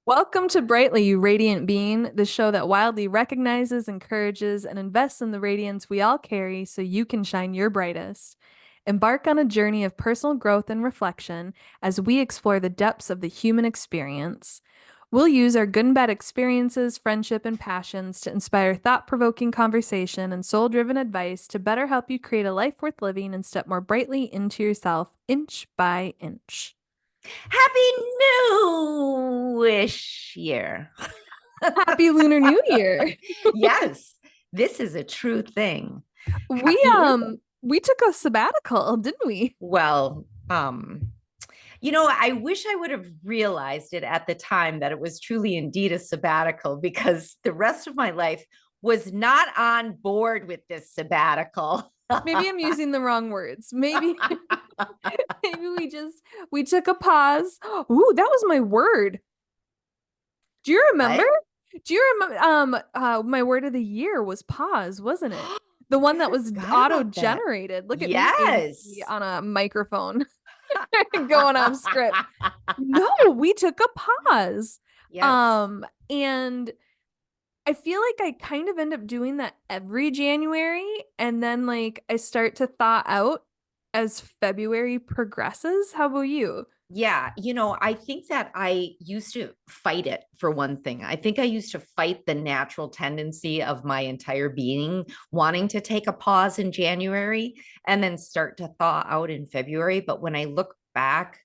Welcome to Brightly, you radiant being, the show that wildly recognizes, encourages, and invests in the radiance we all carry so you can shine your brightest. Embark on a journey of personal growth and reflection as we explore the depths of the human experience. We'll use our good and bad experiences, friendship, and passions to inspire thought-provoking conversation and soul-driven advice to better help you create a life worth living and step more brightly into yourself, inch by inch. Happy New-ish year. Happy Lunar New Year! Yes, this is a true thing. We Happy New. we took a sabbatical, didn't we? Well, I wish I would have realized it at the time that it was truly indeed a sabbatical because the rest of my life was not on board with this sabbatical. Maybe I'm using the wrong words. Maybe maybe we took a pause. Ooh, that was my word. Do you remember? What? Do you remember my word of the year was pause, wasn't it? The one I that was forgot about that. auto-generated. Look at me Yes. on a microphone going off script. No, we took a pause. Yes. And I feel like I kind of end up doing that every January, and then like I start to thaw out as February progresses. How about you? Yeah, I think that I used to fight it for one thing. I think I used to fight the natural tendency of my entire being wanting to take a pause in January and then start to thaw out in February. But when I look back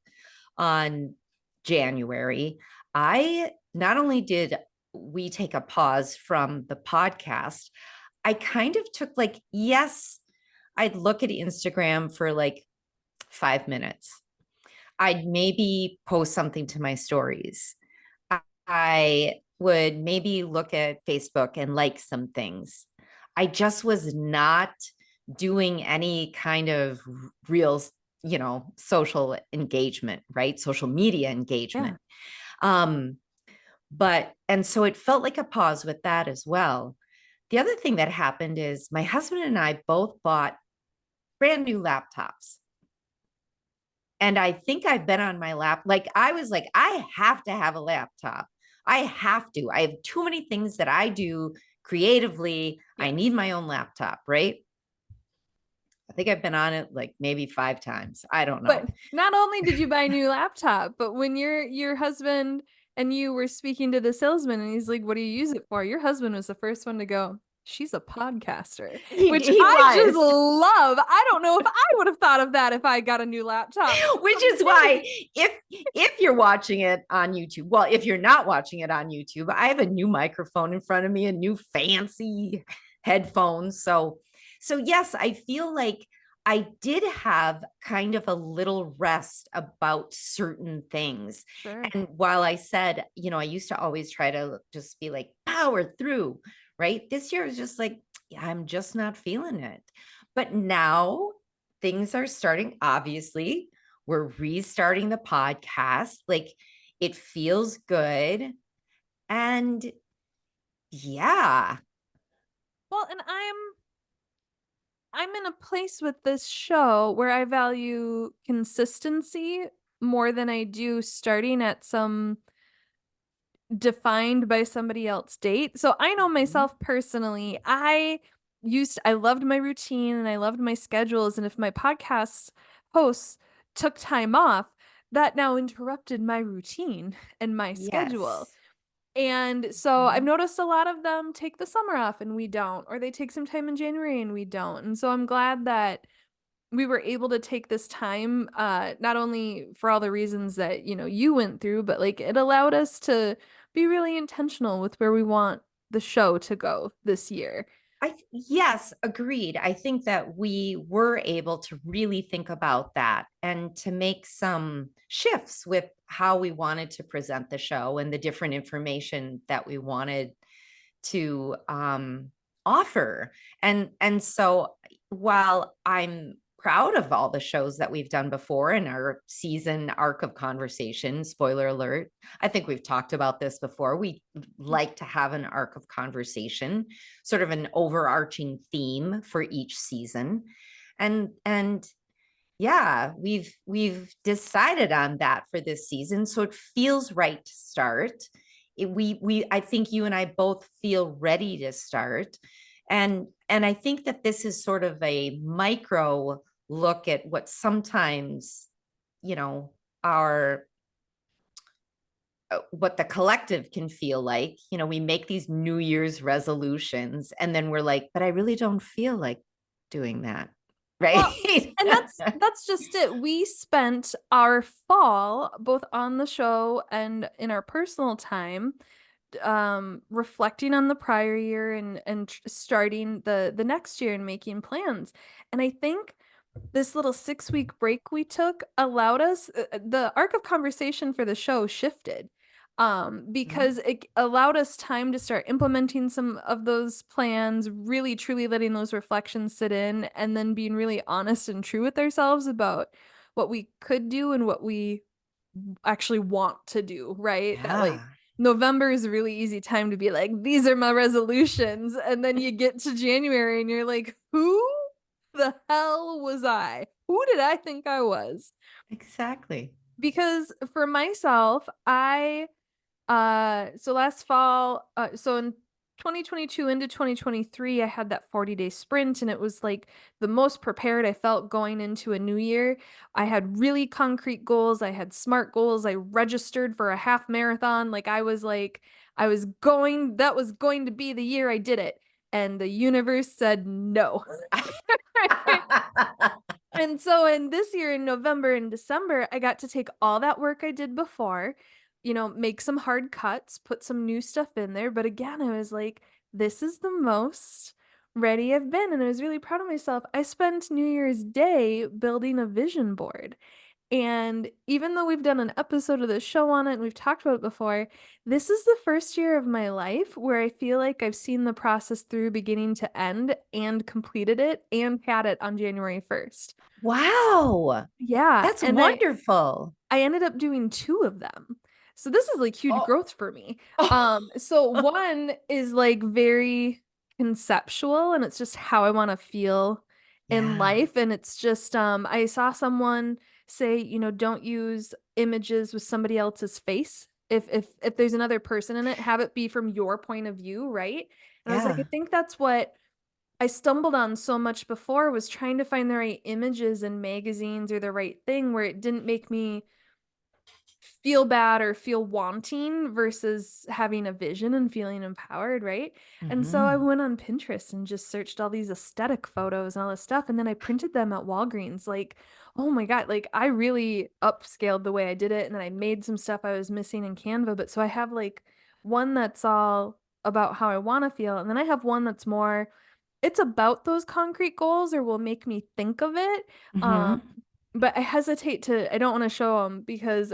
on January, I not only did we take a pause from the podcast, I kind of took like, yes, I'd look at Instagram for like 5 minutes. I'd maybe post something to my stories. I would maybe look at Facebook and like some things. I just was not doing any kind of real, social engagement, right? Social media Yeah. engagement. Um, and so it felt like a pause with that as well. The other thing that happened is my husband and I both bought brand new laptops. And I think I've been on my lap. Like I was like, I have to have a laptop. I have to. I have too many things that I do creatively. I Yes. need my own laptop, right? I think I've been on it like maybe 5 times. I don't But know. not only did you buy a new laptop, but when your husband and you were speaking to the salesman and he's like, "What do you use it for?" Your husband was the first one to go, "She's a podcaster," which He I just was. love. I don't know if I would have thought of that if I got a new laptop. Which is why if you're watching it on YouTube, well, if you're not watching it on YouTube, I have a new microphone in front of me, a new fancy headphones. So yes, I feel like I did have kind of a little rest about certain things. Sure. And while I said, I used to always try to just be like power through, right? This year is just like, yeah, I'm just not feeling it. But now things are starting, obviously. We're restarting the podcast. Like it feels good. And yeah. Well, and I'm in a place with this show where I value consistency more than I do starting at some defined by somebody else date. So I know Mhm. myself personally, I loved my routine and I loved my schedules, and if my podcast hosts took time off, that now interrupted my routine and my schedule. Yes. And so I've Mhm. noticed a lot of them take the summer off and we don't, or they take some time in January and we don't. And so I'm glad that we were able to take this time, not only for all the reasons that, you went through, but like it allowed us to be really intentional with where we want the show to go this year. Yes, agreed. I think that we were able to really think about that and to make some shifts with how we wanted to present the show and the different information that we wanted to offer. And so while I'm proud of all the shows that we've done before in our season arc of conversation, spoiler alert, I think we've talked about this before. We like to have an arc of conversation, sort of an overarching theme for each season. And yeah, we've decided on that for this season. So it feels right to start. I think you and I both feel ready to start. And I think that this is sort of a micro look at what sometimes, you know, our what the collective can feel like. We make these New Year's resolutions and then we're like, but I really don't feel like doing that. Right. Well, and that's just it. We spent our fall both on the show and in our personal time reflecting on the prior year and starting the next year and making plans. And I think this little 6 week break we took allowed us the arc of conversation for the show shifted because it allowed us time to start implementing some of those plans, really truly letting those reflections sit in, and then being really honest and true with ourselves about what we could do and what we actually want to do, right? That like Yeah, November is a really easy time to be like, these are my resolutions. And then you get to January and you're like, who the hell was I? Who did I think I was? exactly. Because for myself, so last fall, so in 2022 into 2023, I had that 40-day sprint, and it was like the most prepared I felt going into a new year. I had really concrete goals. I had SMART goals. I registered for a half marathon. I was going, that was going to be the year I did it. And the universe said no. And so in this year in November and December, I got to take all that work I did before, make some hard cuts, put some new stuff in there. But again, I was like, this is the most ready I've been. And I was really proud of myself. I spent New Year's Day building a vision board. And even though we've done an episode of the show on it and we've talked about it before, this is the first year of my life where I feel like I've seen the process through beginning to end and completed it and had it on January 1st. Wow. Yeah, That's and wonderful. I ended up doing two of them. So this is like huge Oh, growth for me. oh. So one is like very conceptual and it's just how I want to feel in Yeah. life. And it's just I saw someone say, don't use images with somebody else's face. If there's another person in it, have it be from your point of view, right? And I was like, I Yeah. think that's what I stumbled on so much before was trying to find the right images in magazines or the right thing where it didn't make me feel bad or feel wanting versus having a vision and feeling empowered, right? And so I Hmm. went on Pinterest and just searched all these aesthetic photos and all this stuff. And then I printed them at Walgreens. Like, oh my God, like I really upscaled the way I did it. And then I made some stuff I was missing in Canva. But so I have like one that's all about how I want to feel. And then I have one that's more, it's about those concrete goals or will make me think of it. Um, Hmm. but I hesitate I don't want to show them because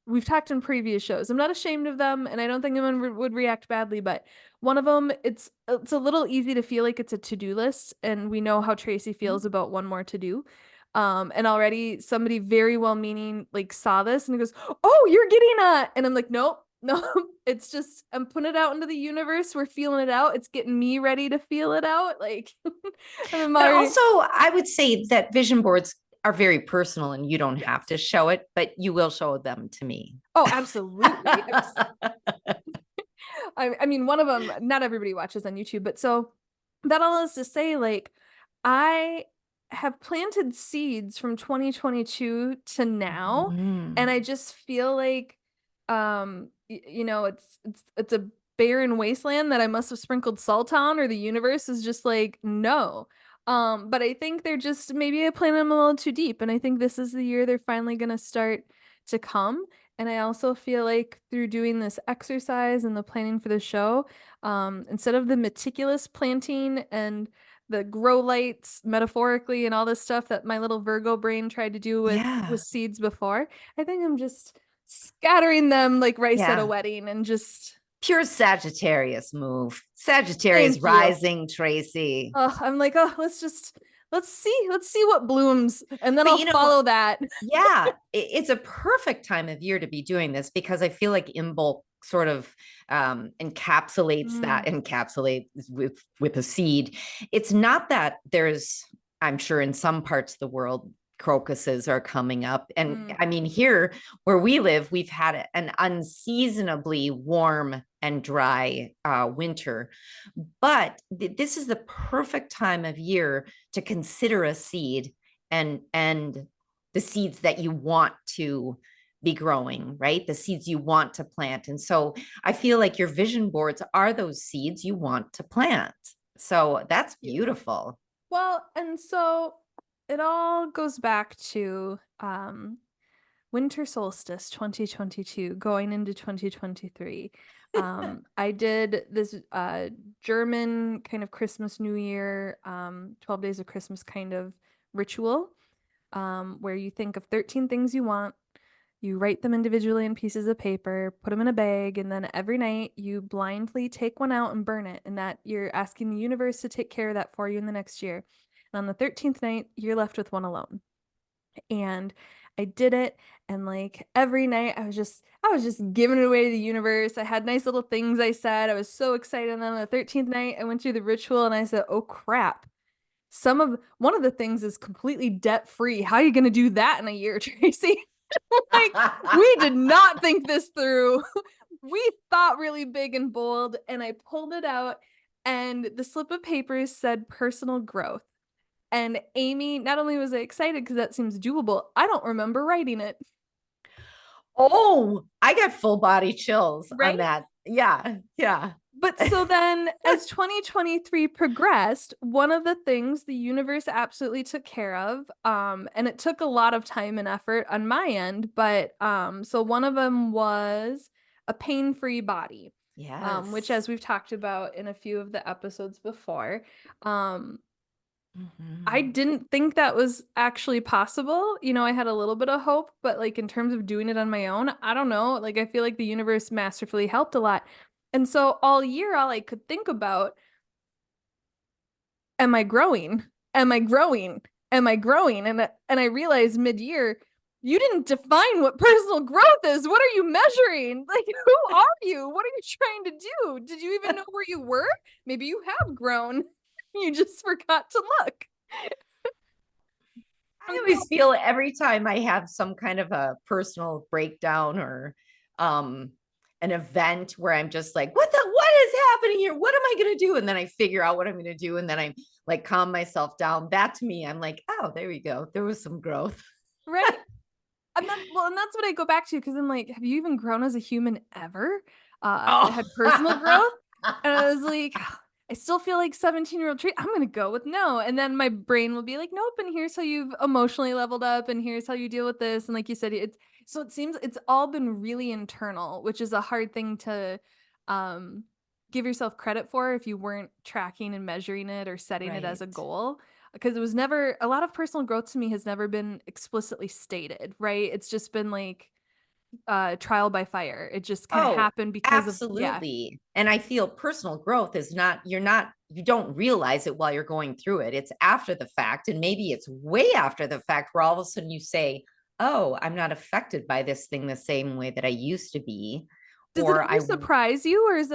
we've talked in previous shows, I'm not ashamed of them and I don't think anyone would react badly, but one of them, it's a little easy to feel like it's a to-do list and we know how Tracy feels about one more to do. And already somebody very well-meaning like saw this and he goes, "Oh, you're getting a," and I'm like, "Nope. No, it's just I'm putting it out into the universe. We're feeling it out. It's getting me ready to feel it out." Like, and I'm But already, also, I would say that vision boards are very personal and you don't have to yes. show it, but you will show them to me. Oh, absolutely. I mean, one of them, not everybody watches on YouTube, but so that all is to say, like, I have planted seeds from 2022 to now, and Mhm. I just feel like, it's a barren wasteland that I must have sprinkled salt on, or the universe is just like, no. But I think they're just maybe I planted them a little too deep, and I think this is the year they're finally gonna start to come. And I also feel like through doing this exercise and the planning for the show, instead of the meticulous planting and the grow lights metaphorically and all this stuff that my little Virgo brain tried to do with Yeah. seeds before, I think I'm just scattering them like rice at a Yeah. wedding and just Pure Sagittarius move. Sagittarius thank you. rising, Tracy. Oh, I'm like, oh, let's see what blooms, and then But I'll follow that. yeah, it's a perfect time of year to be doing this because I feel like Imbolc sort of encapsulates that Mm, encapsulate with a seed. It's not that there's, I'm sure in some parts of the world crocuses are coming up. And Mm, I mean, here where we live, we've had an unseasonably warm and dry winter. But this is the perfect time of year to consider a seed and the seeds that you want to be growing, right? The seeds you want to plant. And so I feel like your vision boards are those seeds you want to plant. So that's you. beautiful. Well, and so it all goes back to winter solstice 2022 going into 2023. I did this German kind of Christmas New Year 12 days of Christmas kind of ritual, where you think of 13 things you want, you write them individually in pieces of paper, put them in a bag, and then every night you blindly take one out and burn it, and that you're asking the universe to take care of that for you in the next year. And on the 13th night, you're left with one alone. And I did it, and like every night I was just giving it away to the universe. I had nice little things I said. I was so excited. And then on the 13th night, I went through the ritual and I said, "Oh crap. One of the things is completely debt free. How are you going to do that in a year, Tracy?" Like, we did not think this through. We thought really big and bold, and I pulled it out, and the slip of paper said personal growth. And Amy, not only was I excited because that seems doable, I don't remember writing it, Oh, I got full body chills on right? that. Yeah, yeah. But so then, as 2023 progressed, one of the things the universe absolutely took care of, and it took a lot of time and effort on my end, but so one of them was a pain-free body, which, Yes. as we've talked about in a few of the episodes before, um, I Mhm. didn't think that was actually possible. You know, I had a little bit of hope, but like in terms of doing it on my own, I don't know. Like I feel like the universe masterfully helped a lot. And so all year, all I could think about, am I growing? Am I growing? Am I growing? And I realized mid-year, you didn't define what personal growth is. What are you measuring? Like, who are you? What are you trying to do? Did you even know where you were? Maybe you have grown. You just forgot to look. I And so always feel every time I have some kind of a personal breakdown or um an event where I'm just like, what is happening here? What am I gonna do? And then I figure out what I'm gonna do, and then I like calm myself down. That to me, I'm like, oh, there we go. There was some growth. right? And that's what I go back to because I'm like, have you even grown as a human ever? Oh. Had personal growth? And I was like, I still feel like 17-year-old Tree. I'm gonna go with no. And then my brain will be like, nope, and here's how you've emotionally leveled up, and here's how you deal with this. And like you said, it seems it's all been really internal, which is a hard thing to um give yourself credit for if you weren't tracking and measuring it or setting it as a Right. goal because it was never a lot of personal growth to me has never been explicitly stated, right? It's just been like trial by fire. It just kind of Oh, happened because of yeah. absolutely. And I feel personal growth is not, you don't realize it while you're going through it. It's after the fact. And maybe it's way after the fact where all of a sudden you say, oh, I'm not affected by this thing the same way that I used to be. Does it Or ever surprise you, or is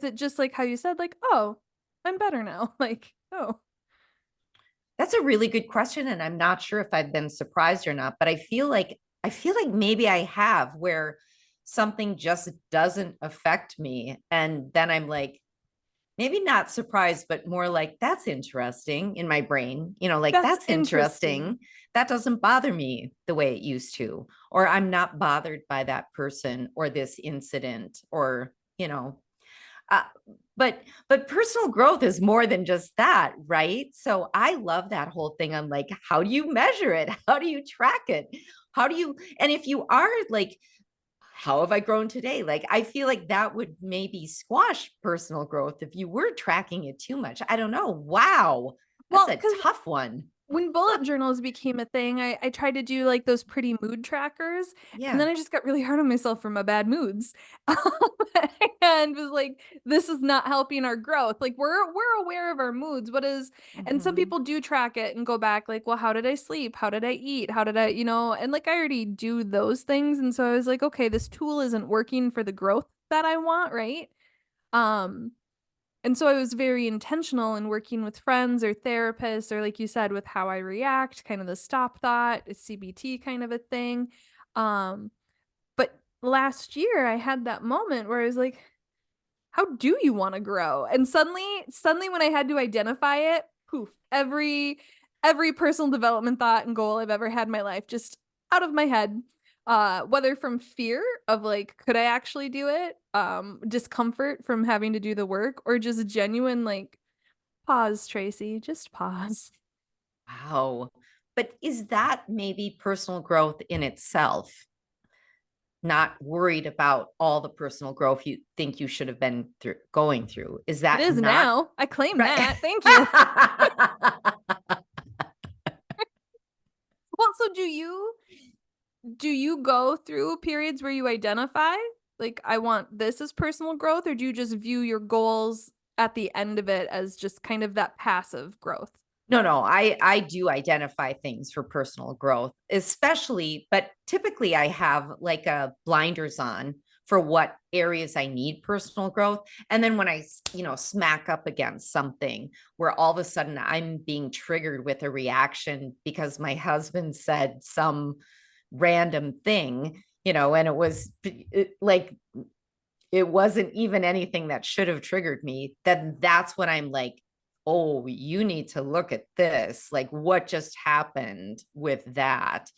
it just like how you said, like, oh, I'm better now? Like, oh, that's a really good question. And I'm not sure if I've been surprised or not, but I feel like maybe I have where something just doesn't affect me. And then I'm like, maybe not surprised, but more like that's interesting in my brain. Like that's that's interesting. interesting. That doesn't bother me the way it used to, or I'm not bothered by that person or this incident, or, uh, but personal growth is more than just that, right? So I love that whole thing. I'm like, how do you measure it? How do you track it? And if you are like, how have I grown today? Like, I feel like that would maybe squash personal growth if you were tracking it too much. I don't know. Wow. That's Well, a because tough one. when bullet journals became a thing, I tried to do like those pretty mood trackers, and Yeah. then I just got really hard on myself for my bad moods, and was like, "This is not helping our growth." Like we're aware of our moods. And some Mhm. people do track it and go back like, "Well, how did I sleep? How did I eat? How did I, you know?" And like I already do those things, and so I was like, "Okay, this tool isn't working for the growth that I want, right?" Um, And so I was very intentional in working with friends or therapists, or like you said, with how I react, kind of the stop thought, CBT kind of a thing. Um, but last year I had that moment where I was like, how do you want to grow? And suddenly when I had to identify it, poof, every personal development thought and goal I've ever had in my life just out of my head. Whether from fear of like, could I actually do it? Discomfort from having to do the work, or just genuine like, pause, Tracy, just pause. Wow. But is that maybe personal growth in itself? Not worried about all the personal growth you think you should have been through going through. Is It that is not now. I claim right? that. Thank you. Well, so do you go through periods where you identify like I want this as personal growth, or do you just view your goals at the end of it as just kind of that passive growth? No, I do identify things for personal growth, especially, but typically I have like a blinders on for what areas I need personal growth. And then when I, smack up against something where all of a sudden I'm being triggered with a reaction because my husband said some random thing, and like it wasn't even anything that should have triggered me, then that's when I'm like, oh, you need to look at this. Like what just happened with that?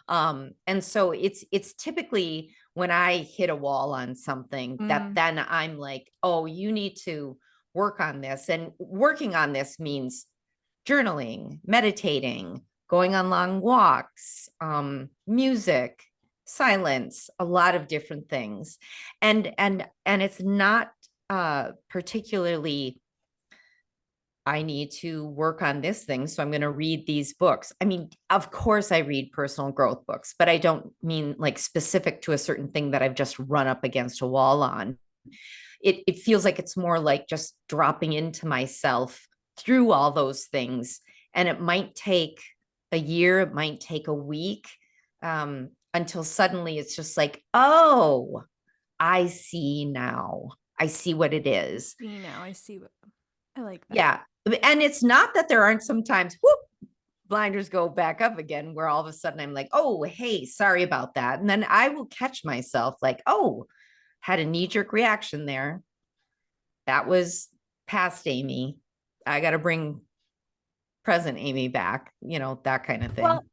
And so it's typically when I hit a wall on something that Mm, then I'm like, oh, you need to work on this. And working on this means journaling, meditating, going on long walks, music, silence, a lot of different things. And it's not particularly I need to work on this thing, so I'm going to read these books. I mean, of course I read personal growth books, but I don't mean like specific to a certain thing that I've just run up against a wall on. It feels like it's more like just dropping into myself through all those things. And it might take a year, it might take a week, until suddenly it's just like, oh, I see now. I see what it is. see now, I see what I like that. Yeah. And it's not that there aren't sometimes whoop, blinders go back up again where all of a sudden I'm like, oh, hey, sorry about that. And then I will catch myself like, oh, had a knee jerk reaction there. That was past Amy. I got to bring present Amy back, that kind of thing. Well,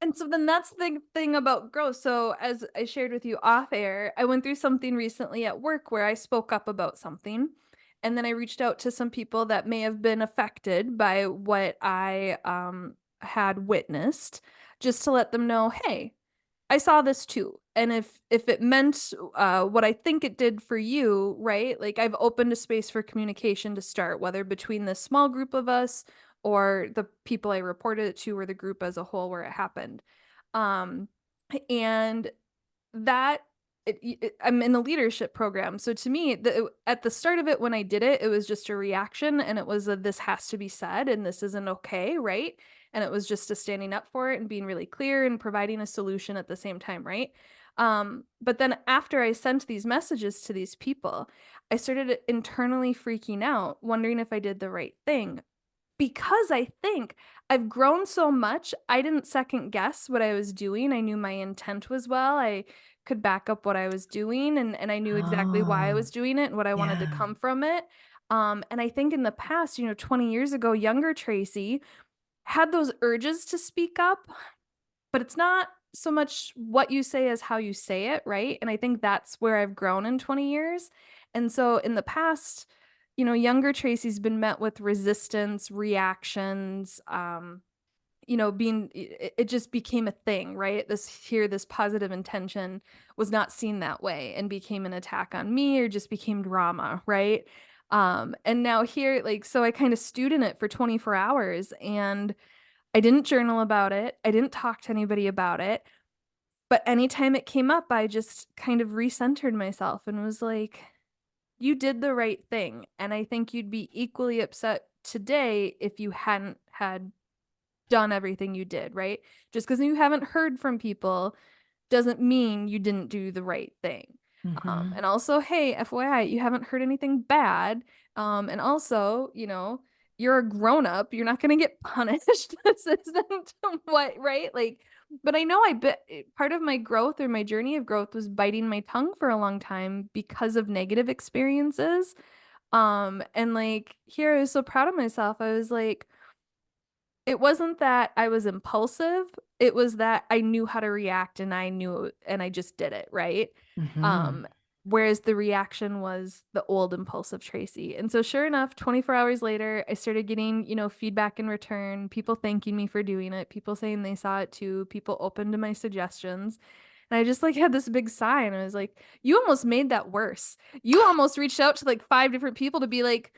and so then that's the thing about growth. So as I shared with you off air, I went through something recently at work where I spoke up about something. And then I reached out to some people that may have been affected by what I had witnessed, just to let them know, hey, I saw this too. And if it meant what I think it did for you, right? Like I've opened a space for communication to start, whether between this small group of us or the people I reported it to or the group as a whole where it happened. Um, and that I'm in the leadership program. So to me, at the start of it, when I did it, it was just a reaction and it was a this has to be said and this isn't okay, right? And it was just a standing up for it and being really clear and providing a solution at the same time, right? But then after I sent these messages to these people, I started internally freaking out, wondering if I did the right thing because I think I've grown so much, I didn't second guess what I was doing. I knew my intent was well. I could back up what I was doing and I knew exactly why I Oh, was doing it and what I wanted to yeah. come from it. And I think in the past, 20 years ago, younger Tracy had those urges to speak up, but it's not so much what you say as how you say it, right? And I think that's where I've grown in 20 years. And so in the past, younger Tracy's been met with resistance, reactions, being it just became a thing, right? This positive intention was not seen that way and became an attack on me or just became drama, right? And now here, like, so I kind of stewed in it for 24 hours and I didn't journal about it. I didn't talk to anybody about it. But anytime it came up, I just kind of recentered myself and was like, you did the right thing. And I think you'd be equally upset today if you hadn't had done everything you did, right? Just because you haven't heard from people doesn't mean you didn't do the right thing. Mm-hmm. And also, hey, FYI, you haven't heard anything bad. And also, you're a grown up. You're not going to get punished. This isn't what, right? Like, but I know I bit part of my growth or my journey of growth was biting my tongue for a long time because of negative experiences. And like here I was so proud of myself. I was like, it wasn't that I was impulsive, it was that I knew how to react and I knew and I just did it, right? Mm-hmm. Um, whereas the reaction was the old impulsive Tracy. And so sure enough, 24 hours later, I started getting, feedback in return, people thanking me for doing it, people saying they saw it too, people open to my suggestions. And I just like had this big sigh and I was like, you almost made that worse. You almost reached out to like five different people to be like,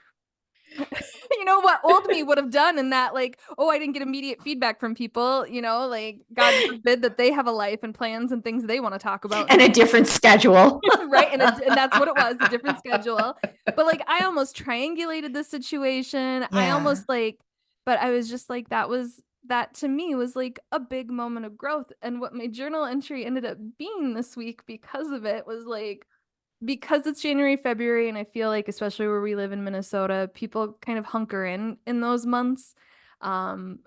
what old me would have done in that, like, oh, I didn't get immediate feedback from people, like God forbid that they have a life and plans and things they want to talk about and And a different schedule. right. And that's what it was, a different schedule. But like I almost triangulated the situation. I Yeah. almost like, but I was just like, that to me was like a big moment of growth. And what my journal entry ended up being this week because of it was like, because it's January, February, and I feel like, especially where we live in Minnesota, people kind of hunker in those months.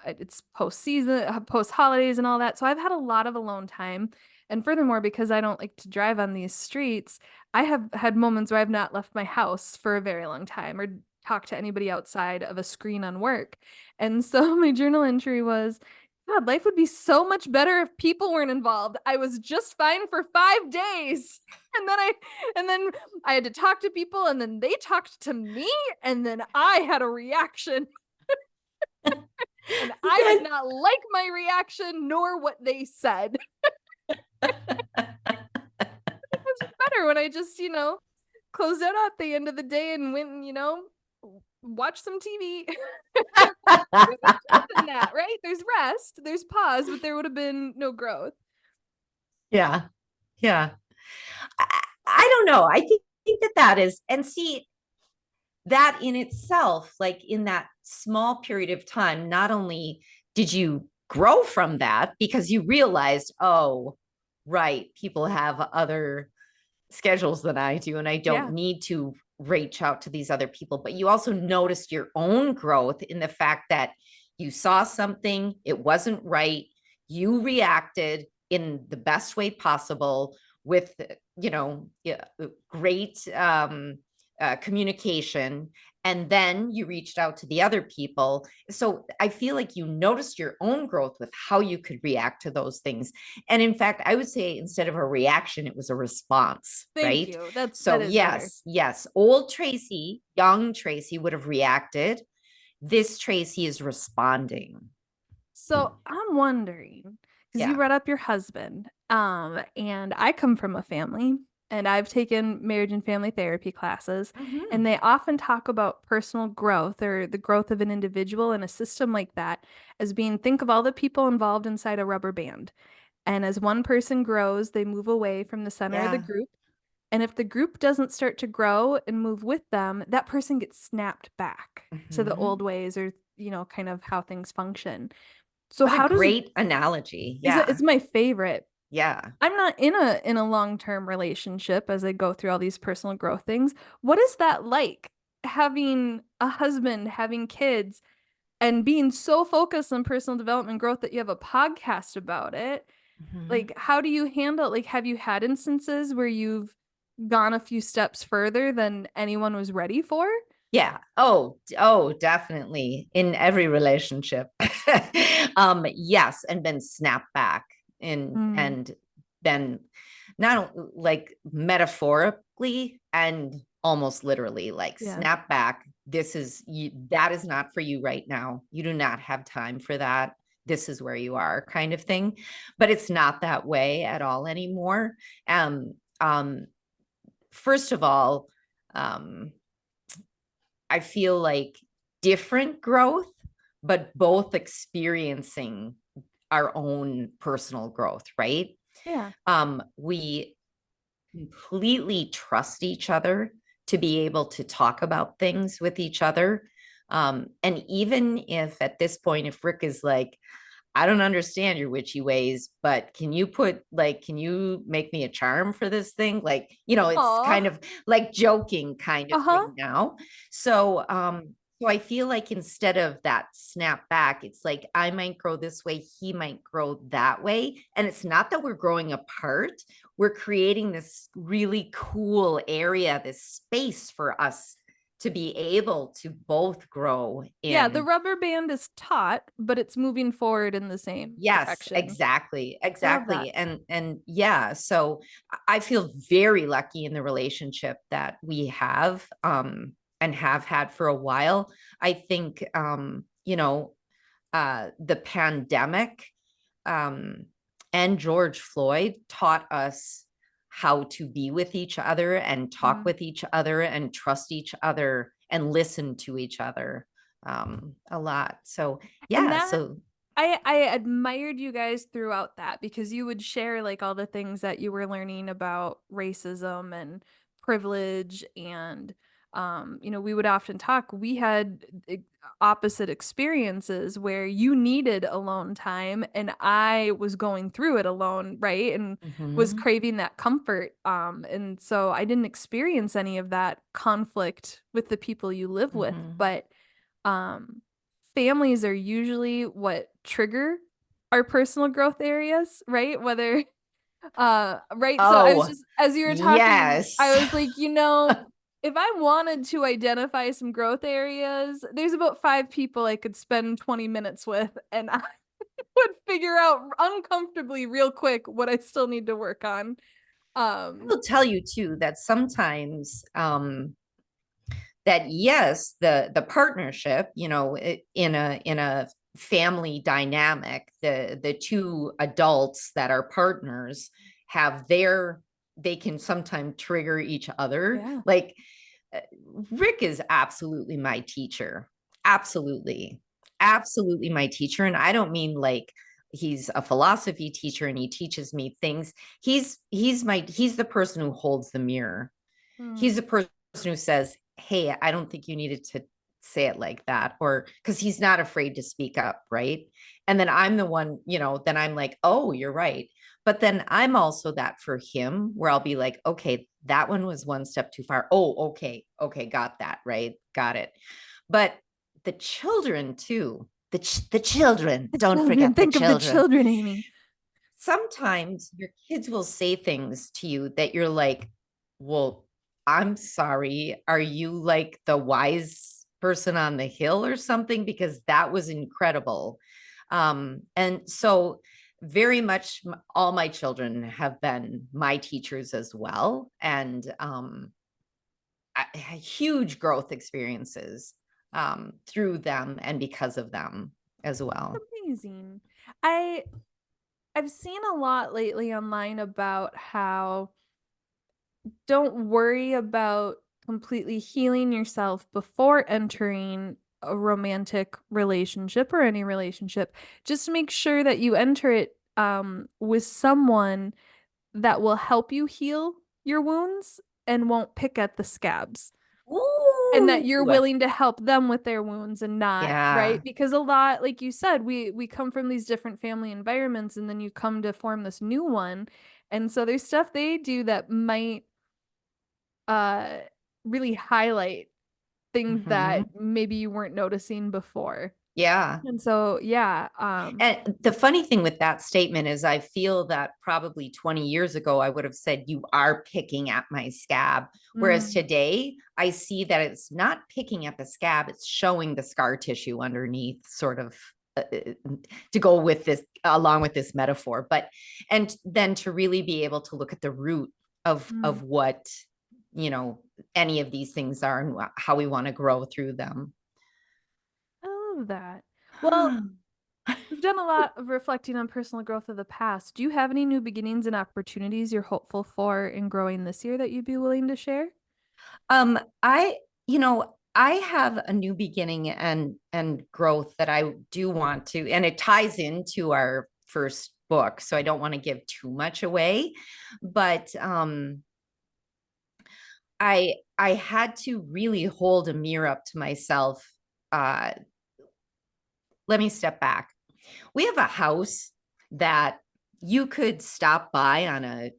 It's post season, post holidays, and all that. So I've had a lot of alone time. And furthermore, because I don't like to drive on these streets, I have had moments where I've not left my house for a very long time or talked to anybody outside of a screen on work. And so my journal entry was, God, life would be so much better if people weren't involved. I was just fine for 5 days. And then I had to talk to people and then they talked to me and then I had a reaction and I did not like my reaction nor what they said. It was better when I just, closed out at the end of the day and went and, watched some TV. There's no growth in that, right? There's rest, there's pause, but there would have been no growth. Yeah. Yeah. I don't know. I think that is, and see, that in itself, like in that small period of time, not only did you grow from that because you realized, oh, right, people have other schedules than I do, and I don't Yeah. need to reach out to these other people, but you also noticed your own growth in the fact that you saw something, it wasn't right, you reacted in the best way possible with, great communication, and then you reached out to the other people. So I feel like you noticed your own growth with how you could react to those things. And in fact, I would say instead of a reaction, it was a response, Thank right? you. That So is better. yes, old Tracy, young Tracy would have reacted. This Tracy is responding. So I'm wondering, because you Yeah. brought up your husband, and I come from a family, and I've taken marriage and family therapy classes, and Mm-hmm. they often talk about personal growth or the growth of an individual in a system like that as being, think of all the people involved inside a rubber band. And as one person grows, they move away from the center of the Yeah. group. And if the group doesn't start to grow and move with them, that person gets snapped back to the old Mm-hmm. ways or, kind of how things function. So What a how does great analogy. is it Yeah. it's my favorite. Yeah. I'm not in a long-term relationship as I go through all these personal growth things. What is that like? Having a husband, having kids, and being so focused on personal development growth that you have a podcast about it. Mm-hmm. Like, how do you handle, like, have you had instances where you've gone a few steps further than anyone was ready for? Yeah. Definitely in every relationship. Yes, and been snapped back Mm, and been not like metaphorically and almost literally like yeah. snap back. This is you, that is not for you right now. You do not have time for that. This is where you are, kind of thing. But it's not that way at all anymore. Um, um, First of all, um, I feel like different growth, but both experiencing our own personal growth, right? Yeah. We completely trust each other to be able to talk about things with each other. And even if at this point, if Rick is like, I don't understand your witchy ways, but can you make me a charm for this thing? Like, it's kind Aw. of like joking kind of Uh-huh. thing now. So I feel like instead of that snap back, it's like I might grow this way, he might grow that way. And it's not that we're growing apart, we're creating this really cool area, this space for us to be able to both grow Yeah, the in. rubber band is taut, but it's moving forward in the same Yes, direction. exactly. Love that. Exactly. And yeah, so I feel very lucky in the relationship that we have and have had for a while. I think the pandemic um and George Floyd taught us how to be with each other and talk Mm. with each other and trust each other and listen to each other a lot. So And yeah, that so I admired you guys throughout that because you would share like all the things that you were learning about racism and privilege and we would often talk. We had opposite experiences where you needed alone time and I was going through it alone, right? And was mhm. craving that comfort. And so I didn't experience any of that conflict with the people you live with, Hmm. but um families are usually what trigger our personal growth areas, right? Whether right. So I was Oh, just as you were talking, yes. I was like, if I wanted to identify some growth areas, there's about five people I could spend 20 minutes with, and I would figure out uncomfortably real quick what I still need to work on. I Um, will tell you too that sometimes that yes, the partnership, in a family dynamic, the two adults that are partners have they can sometimes trigger each other. yeah. Like uh, Rick is absolutely my teacher. Absolutely. Absolutely my teacher. And I don't mean like he's a philosophy teacher and he teaches me things. He's the person who holds the mirror. He's Hmm. the person who says, "Hey, I don't think you needed to say it like that," or because he's not afraid to speak up, right? And then I'm the one, then I'm like, "Oh, you're right." But then I'm also that for him where I'll be like, "Okay, that one was one step too far. Oh, okay. Okay, got that, right? Got it." But the children too, the children, The don't children, forget the think of the children. children, Amy. Sometimes your kids will say things to you that you're like, well, I'm sorry. Are you like the wise person on the hill or something? Because that was incredible. And so, very much all my children have been my teachers as well. And huge growth experiences through them and because of them as well. Amazing. I I've seen a lot lately online about how don't worry about completely healing yourself before entering a romantic relationship or any relationship. Just make sure that you enter it with someone that will help you heal your wounds and won't pick at the scabs. And that Ooh, you're willing to help them with their wounds and not, right? yeah. Because a lot, like you said, we come from these different family environments and then you come to form this new one. And so there's stuff they do that might uh really highlight things that Mhm. maybe you weren't noticing before. Yeah. And so yeah, And the funny thing with that statement is, I feel that probably 20 years ago, I would have said, you are picking at my scab. Whereas mm, today, I see that it's not picking at the scab, it's showing the scar tissue underneath, sort of to go with this, along with this metaphor. But, and then to really be able to look at the root mm, of what, you know, any of these things are and how we want to grow through them. I love that. Well, we've done a lot of reflecting on personal growth of the past. Do you have any new beginnings and opportunities you're hopeful for in growing this year that you'd be willing to share? I, I have a new beginning and growth that I do want to, and it ties into our first book, so I don't want to give too much away, but I had to really hold a mirror up to myself. Uh, Let me step back. We have a house that you could stop by on a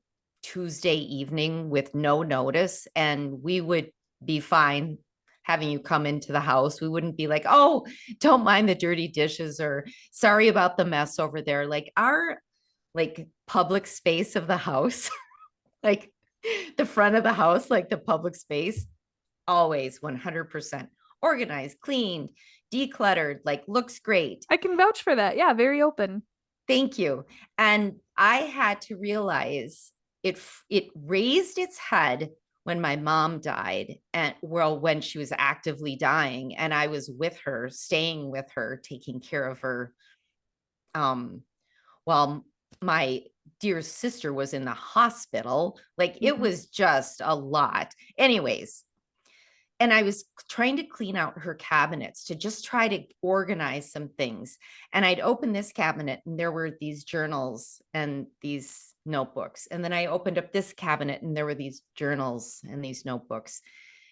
Tuesday evening with no notice, and we would be fine having you come into the house. We wouldn't be like, oh, don't mind the dirty dishes or sorry about the mess over there. Like our like public space of the house, like the front of the house, like the public space, always 100% organized, cleaned, decluttered, like looks great. I can vouch for that. Yeah, very open. Thank you. And I had to realize it raised its head when my mom died, and well, when she was actively dying and I was with her, staying with her, taking care of her, um while my dear sister was in the hospital. Like it Mhm. was just a lot. Anyways, and I was trying to clean out her cabinets to just try to organize some things. And I'd open this cabinet and there were these journals and these notebooks. And then I opened up this cabinet and there were these journals and these notebooks.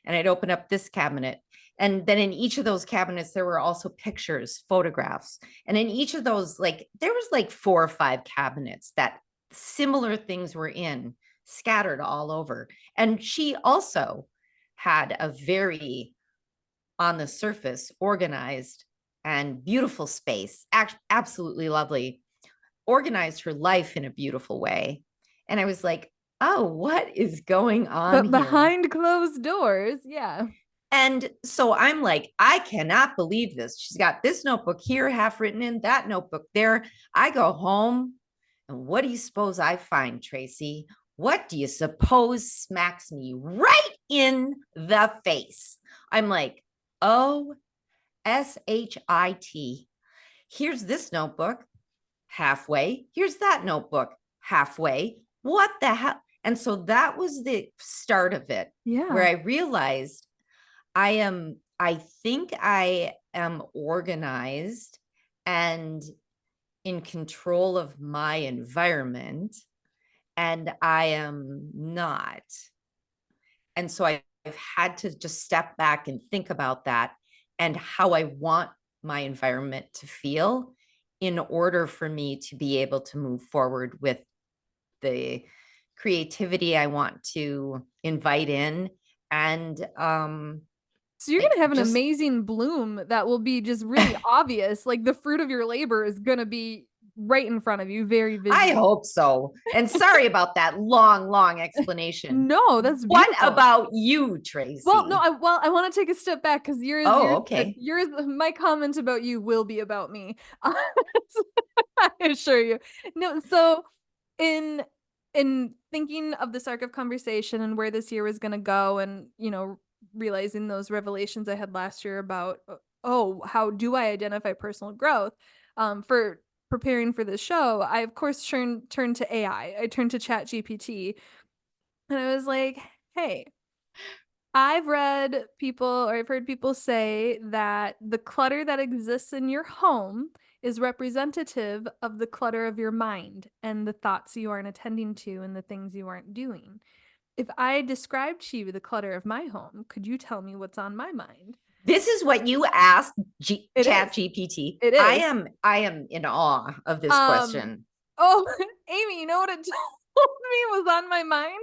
And I'd open up this cabinet. And then in each of those cabinets, there were also pictures, photographs. And in each of those, like, there was like 4 or 5 cabinets that similar things were in, scattered all over. And she also had a very, on the surface, organized and beautiful space, absolutely lovely, organized her life in a beautiful way. And I was like, oh, what is going on But here? behind closed doors, yeah. And so I'm like, I cannot believe this. She's got this notebook here, half written in, that notebook there. I go home, and what do you suppose I find, Tracy? What do you suppose smacks me right in the face? I'm like, oh, SHIT. Here's this notebook halfway. Here's that notebook halfway. What the hell? And so that was the start of it, where Yeah. I realized I think I am organized and in control of my environment, and I am not. And so I've had to just step back and think about that and how I want my environment to feel in order for me to be able to move forward with the creativity I want to invite in. And So you're like gonna have an just amazing bloom that will be just really obvious. Like the fruit of your labor is gonna be right in front of you, very I visual. hope so. And sorry about that long, long explanation. No, that's What beautiful. about you, Well, no, Tracy? I want to take a step back because Oh, okay. my comment about you will be about me. I assure you. No, so in in thinking of this arc of conversation and where this year was going to go, and realizing those revelations I had last year about, oh, how do I identify personal growth, for preparing for this show, I of course turned to AI. I turned to Chat GPT, and I was like, hey, I've read people or I've heard people say that the clutter that exists in your home is representative of the clutter of your mind and the thoughts you aren't attending to and the things you aren't doing. If I described to you the clutter of my home, could you tell me what's on my mind? This is what you asked It Chat is. GPT. It I is. am I am in awe of this Um, question. oh, Amy, you know what it told me was on my mind?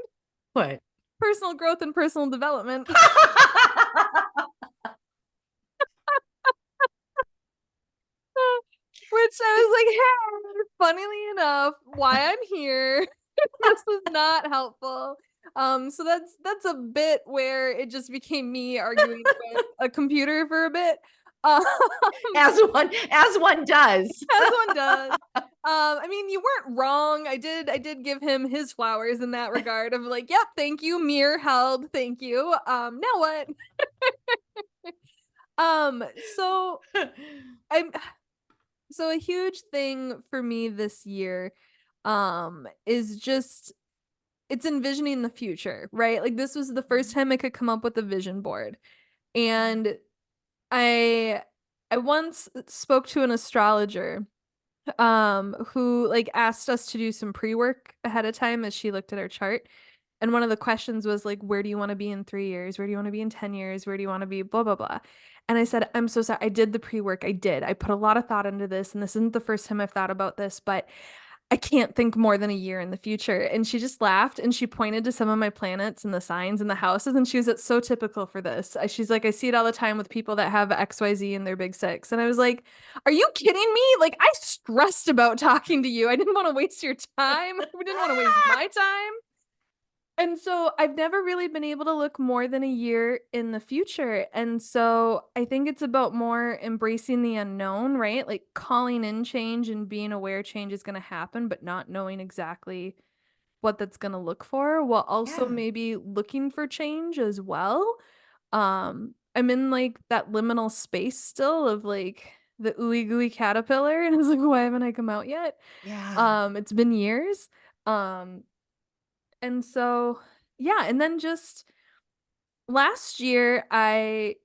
What? Personal growth and personal development. Which I was like, hey, funnily enough, why I'm here. This is not helpful. So that's a bit where it just became me arguing with a computer for a bit. Um, as one does. as one does. I mean, you weren't wrong. I did give him his flowers in that regard of like, yep, thank you, mirror held, thank you. Now what? So I'm so a huge thing for me this year is just it's envisioning the future, right? Like this was the first time I could come up with a vision board. And I I once spoke to an astrologer who like asked us to do some pre-work ahead of time as she looked at our chart. And one of the questions was like, where do you want to be in 3 years? Where do you want to be in 10 years? Where do you want to be? Blah, blah, blah. And I said, I'm so sorry. I did the pre-work. I did. I put a lot of thought into this. And this isn't the first time I've thought about this, but I can't think more than a year in the future. And she just laughed and she pointed to some of my planets and the signs and the houses. And she was, it's so typical for this. She's like, I see it all the time with people that have XYZ in their big six. And I was like, are you kidding me? Like, I stressed about talking to you. I didn't want to waste your time. We didn't want to waste my time. And so I've never really been able to look more than a year in the future. And so I think it's about more embracing the unknown, right? Like calling in change and being aware change is going to happen, but not knowing exactly what that's going to look for, while also Yeah. maybe looking for change as well. I'm in like that liminal space still of like the ooey gooey caterpillar. And I was like, why haven't I come out yet? Yeah. It's been years. Um, and so, yeah, and then just last year, I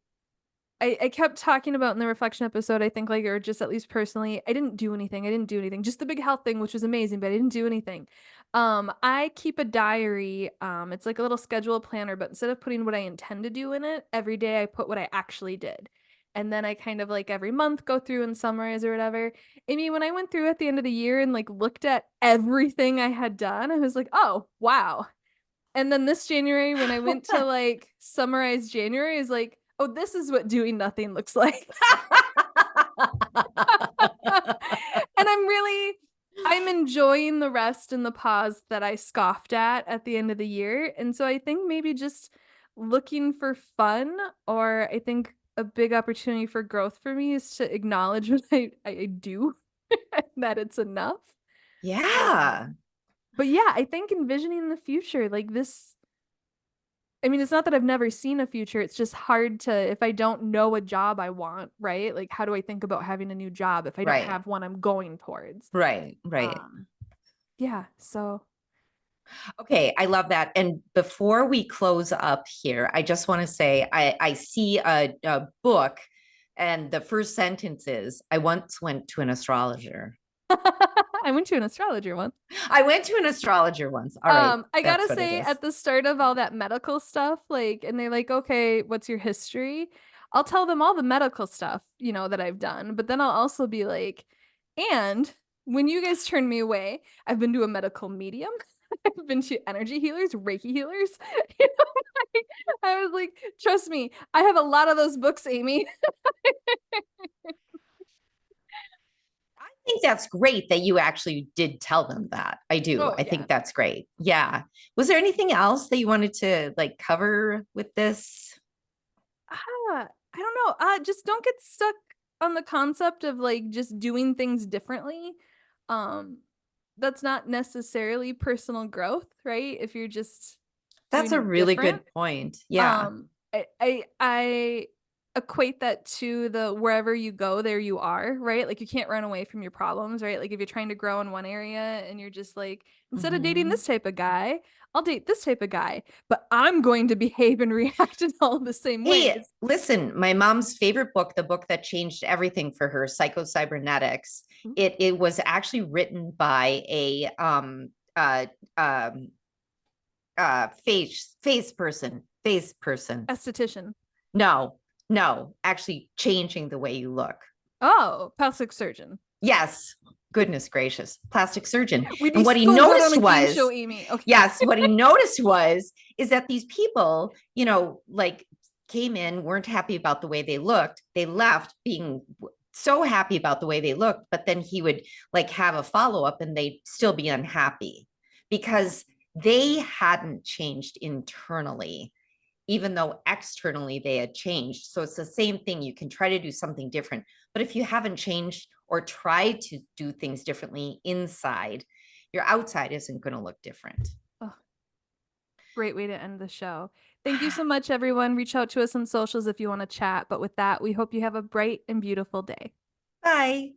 kept talking about in the reflection episode, I think like, or just at least personally, I didn't do anything. I didn't do anything. Just the big health thing, which was amazing, but I didn't do anything. I keep a diary. It's like a little schedule planner, but instead of putting what I intend to do in it, every day I put what I actually did. And then I kind of like every month go through and summarize or whatever. Amy, when I went through at the end of the year and like looked at everything I had done, I was like, oh, wow. And then this January, when I went to like summarize January, is like, oh, this is what doing nothing looks like. And I'm enjoying the rest and the pause that I scoffed at the end of the year. And so I think maybe just looking for fun, or I think a big opportunity for growth for me is to acknowledge what I do, that it's enough. Yeah. Um, but yeah, I think envisioning the future, like this, I mean, it's not that I've never seen a future. It's just hard to, if I don't know a job I want, right? Like, how do I think about having a new job if I don't Right. have one I'm going towards? Right. Right. Um, yeah. So, Okay, I love that. And before we close up here, I just want to say I see a book, and the first sentence is, I once went to an astrologer. I went to an astrologer once. I went to an astrologer once. All right, I that's gotta what it say, is. at the start of all that medical stuff, like, and they're like, okay, what's your history? I'll tell them all the medical stuff, that I've done, but then I'll also be like, and when you guys turn me away, I've been to a medical medium. I've been to energy healers, Reiki healers. You know, like, I was like, trust me, I have a lot of those books, Amy. I think that's great that you actually did tell them that. I do. Oh I yeah. think that's great. Yeah. Was there anything else that you wanted to like cover with this? I don't know. Just don't get stuck on the concept of like just doing things differently. Um, that's not necessarily personal growth, right? If you're just That's doing a it really different. good point. Yeah. I equate that to the wherever you go, there you are, right? Like you can't run away from your problems, right? Like if you're trying to grow in one area and you're just like, instead of dating Mhm. this type of guy, I'll date this type of guy, but I'm going to behave and react in all the same Hey, ways. listen, my mom's favorite book, the book that changed everything for her, Psycho-Cybernetics, it was actually written by a uh um face person. Esthetician. No, no, actually changing the way you look. Oh, plastic surgeon. Yes, goodness gracious, plastic surgeon. We And need what he to put her on noticed a game show, was, Amy. Okay. yes, what he noticed was is that these people, like came in, weren't happy about the way they looked. They left being so happy about the way they looked, but then he would like have a follow-up and they'd still be unhappy Yeah. because they hadn't changed internally, even though externally they had changed. So it's the same thing. You can try to do something different, but if you haven't changed or tried to do things differently inside, your outside isn't going to look different. Oh, great way to end the show. Thank you so much, everyone. Reach out to us on socials if you want to chat. But with that, we hope you have a bright and beautiful day. Bye.